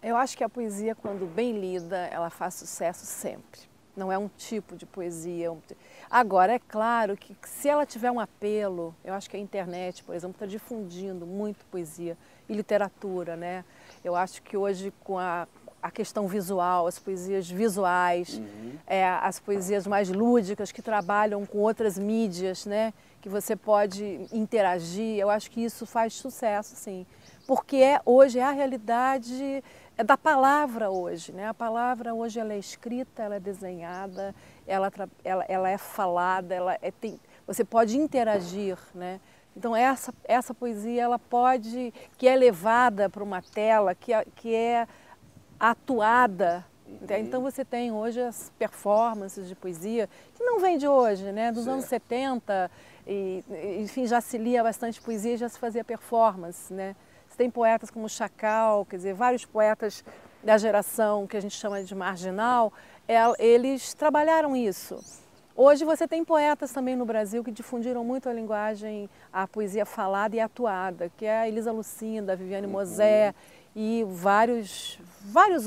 Eu acho que a poesia, quando bem lida, ela faz sucesso sempre. Não é um tipo de poesia. Agora, é claro que se ela tiver um apelo, eu acho que a internet, por exemplo, está difundindo muito poesia e literatura, né? Eu acho que hoje, com a questão visual, as poesias visuais, as poesias mais lúdicas que trabalham com outras mídias, né? que você pode interagir, eu acho que isso faz sucesso, sim. Porque hoje é a realidade da palavra hoje, né? A palavra hoje ela é escrita, ela é desenhada, ela é falada, você pode interagir, né? Então essa poesia ela que é levada para uma tela, que é atuada. Então você tem hoje as performances de poesia, que não vem de hoje, né? Dos anos 70, enfim, já se lia bastante poesia e já se fazia performance, né? Você tem poetas como Chacal, quer dizer, vários poetas da geração que a gente chama de marginal, eles trabalharam isso. Hoje você tem poetas também no Brasil que difundiram muito a linguagem, a poesia falada e atuada, que é a Elisa Lucinda, a Viviane Mosé e vários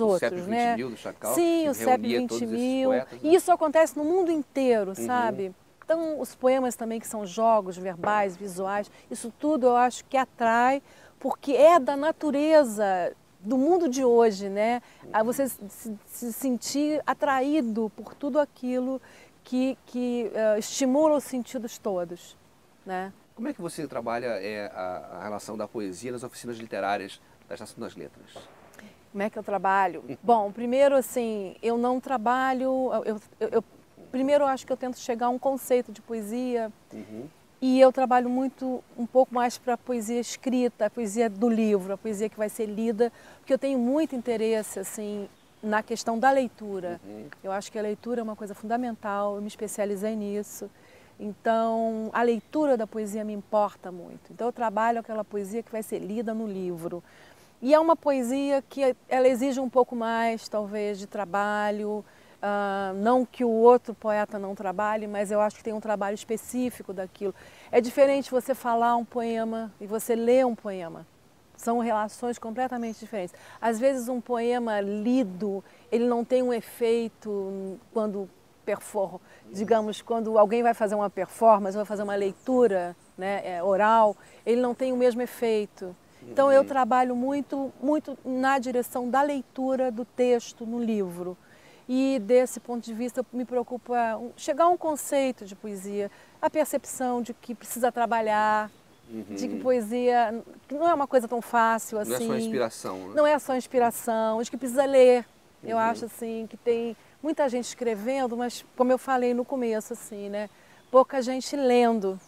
outros, né? O CEP 20.000 do Chacal. Sim, o CEP 20.000. Poetas, né? E isso acontece no mundo inteiro, sabe? Então, os poemas também, que são jogos verbais, visuais, isso tudo eu acho que atrai, porque é da natureza do mundo de hoje, né? A você se sentir atraído por tudo aquilo que estimula os sentidos todos, né? Como é que você trabalha a relação da poesia nas oficinas literárias da Estação das Letras? Como é que eu trabalho? Bom, primeiro assim, eu não trabalho... Primeiro eu acho que eu tento chegar a um conceito de poesia e eu trabalho um pouco mais para a poesia escrita, a poesia do livro, a poesia que vai ser lida, porque eu tenho muito interesse assim na questão da leitura. Eu acho que a leitura é uma coisa fundamental, eu me especializei nisso. Então, a leitura da poesia me importa muito. Então, eu trabalho aquela poesia que vai ser lida no livro. E é uma poesia que ela exige um pouco mais, talvez, de trabalho. Não que o outro poeta não trabalhe, mas eu acho que tem um trabalho específico daquilo. É diferente você falar um poema e você ler um poema. São relações completamente diferentes. Às vezes um poema lido, ele não tem um efeito quando digamos, quando alguém vai fazer uma performance, vai fazer uma leitura, né, oral, ele não tem o mesmo efeito. Então eu trabalho muito na direção da leitura do texto no livro. E desse ponto de vista me preocupa chegar a um conceito de poesia, a percepção de que precisa trabalhar, de que poesia não é uma coisa tão fácil assim. Não é só inspiração, né? Não é só inspiração, de que precisa ler. Eu acho assim que tem muita gente escrevendo, mas como eu falei no começo, assim, né? Pouca gente lendo.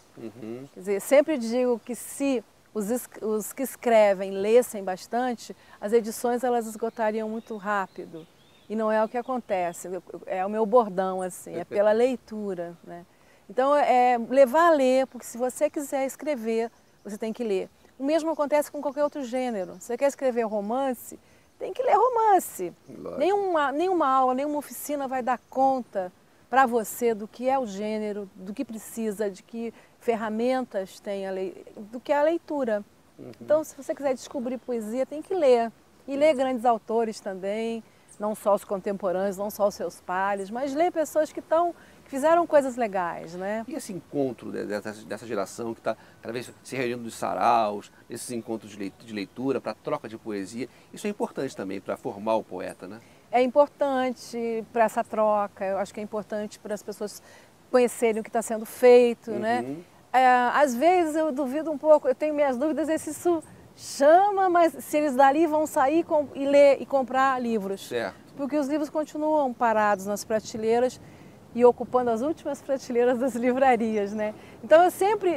Quer dizer, sempre digo que se os que escrevem lessem bastante, as edições elas esgotariam muito rápido. E não é o que acontece, é o meu bordão, assim, é pela leitura, né? Então, é levar a ler, porque se você quiser escrever, você tem que ler. O mesmo acontece com qualquer outro gênero. Se você quer escrever romance, tem que ler romance. Nenhuma aula, nenhuma oficina vai dar conta para você do que é o gênero, do que precisa, de que ferramentas tem do que é a leitura. Então, se você quiser descobrir poesia, tem que ler. E ler grandes autores também, não só os contemporâneos, não só os seus pares, mas ler pessoas que fizeram coisas legais, né? E esse encontro dessa geração que está cada vez se reunindo nos saraus, esses encontros de leitura para troca de poesia, isso é importante também para formar o poeta, né? É importante para essa troca, eu acho que é importante para as pessoas conhecerem o que está sendo feito, né? Às vezes eu duvido um pouco, eu tenho minhas dúvidas se isso chama, mas se eles dali vão sair e ler e comprar livros. Certo. Porque os livros continuam parados nas prateleiras e ocupando as últimas prateleiras das livrarias, né? Então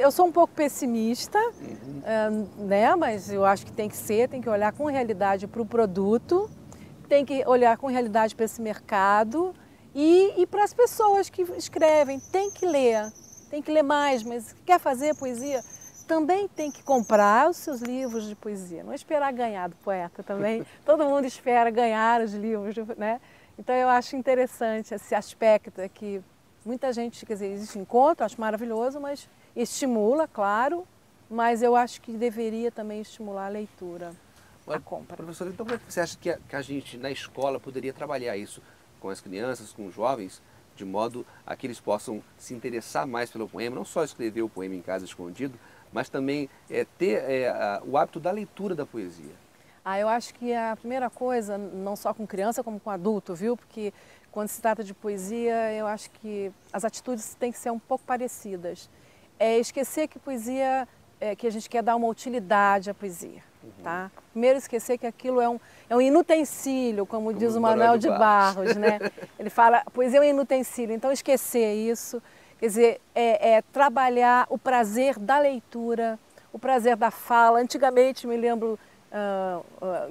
eu sou um pouco pessimista, né? Mas eu acho que tem que olhar com realidade para o produto, tem que olhar com realidade para esse mercado e para as pessoas que escrevem. Tem que ler mais, mas quer fazer poesia? Também tem que comprar os seus livros de poesia, não esperar ganhar do poeta também. Todo mundo espera ganhar os livros, né? Então eu acho interessante esse aspecto, é que muita gente, quer dizer, existe encontro, acho maravilhoso, mas estimula, claro, mas eu acho que deveria também estimular a leitura, a compra. Professor, então como é que você acha que a gente na escola poderia trabalhar isso com as crianças, com os jovens, de modo a que eles possam se interessar mais pelo poema, não só escrever o poema em casa escondido, mas também ter o hábito da leitura da poesia? Eu acho que a primeira coisa, não só com criança como com adulto, viu? Porque quando se trata de poesia, eu acho que as atitudes têm que ser um pouco parecidas. esquecer que poesia, que a gente quer dar uma utilidade à poesia. Tá? Primeiro, esquecer que aquilo é um inutensílio, como diz o Manuel de Barros, né? Ele fala, poesia é um inutensílio, então esquecer isso, quer dizer, trabalhar o prazer da leitura, o prazer da fala. Antigamente, me lembro,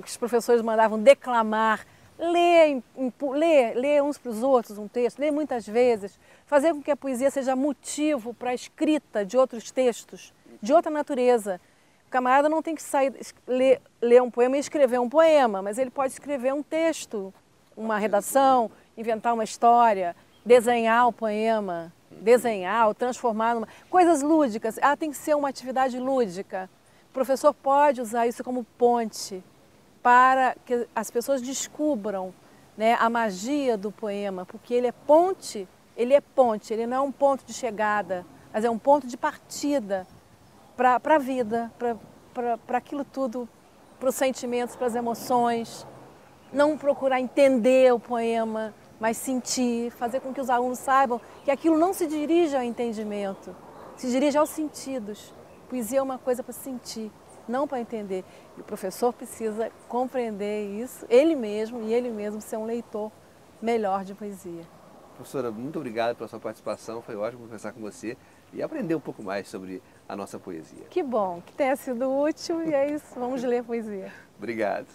os professores mandavam declamar, ler uns para os outros um texto, ler muitas vezes, fazer com que a poesia seja motivo para a escrita de outros textos, de outra natureza. O camarada não tem que sair, ler um poema e escrever um poema, mas ele pode escrever um texto, uma redação, inventar uma história, desenhar o poema, desenhar ou transformar numa... Coisas lúdicas, tem que ser uma atividade lúdica. O professor pode usar isso como ponte para que as pessoas descubram, né, a magia do poema, porque ele é ponte, ele não é um ponto de chegada, mas é um ponto de partida para a vida, para aquilo tudo, para os sentimentos, para as emoções. Não procurar entender o poema, mas sentir, fazer com que os alunos saibam que aquilo não se dirige ao entendimento, se dirige aos sentidos. Poesia é uma coisa para sentir, não para entender. E o professor precisa compreender isso, ele mesmo ser um leitor melhor de poesia. Professora, muito obrigado pela sua participação, foi ótimo conversar com você e aprender um pouco mais sobre a nossa poesia. Que bom, que tenha sido útil e é isso, vamos ler poesia. Obrigado.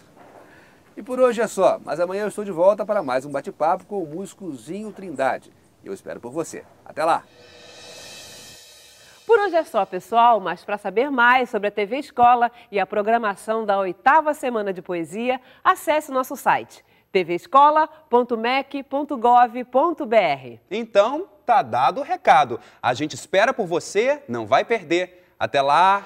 E por hoje é só, mas amanhã eu estou de volta para mais um bate-papo com o músico Zinho Trindade. E eu espero por você. Até lá! Por hoje é só, pessoal, mas para saber mais sobre a TV Escola e a programação da 8ª Semana de Poesia, acesse o nosso site tvescola.mec.gov.br. Então, tá dado o recado. A gente espera por você, não vai perder. Até lá!